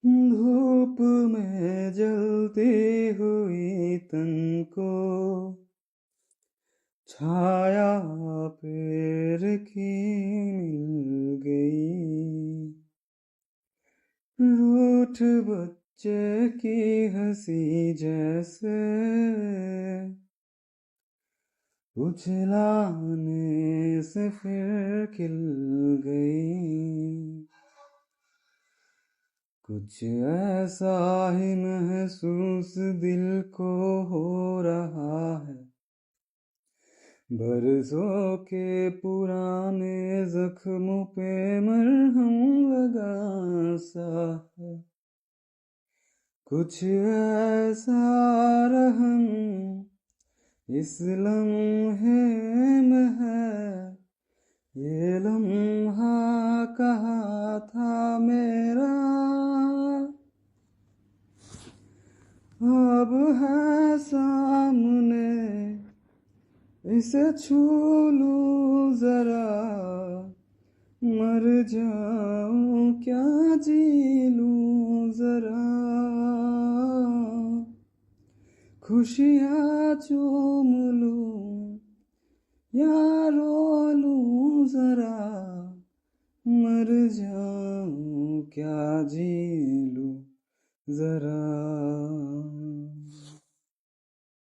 धूप में जलती हुई तन को छाया पेड़ की मिल गई। रूठ बच्चे की हंसी जैसे उछलाने से फिर खिल गई। कुछ ऐसा ही महसूस दिल को हो रहा है, बरसों के पुराने जख्मों पे मरहम लगा सा है। कुछ ऐसा रहम इस लम्हे में है, ये लम्हा कहाँ था मेरा, अब है सामने, इसे छू लूं जरा, मर जाऊं क्या जी लूं जरा, खुशियाँ चूम लूं या रो लूं जरा, मर जाऊं क्या जी लूं जरा।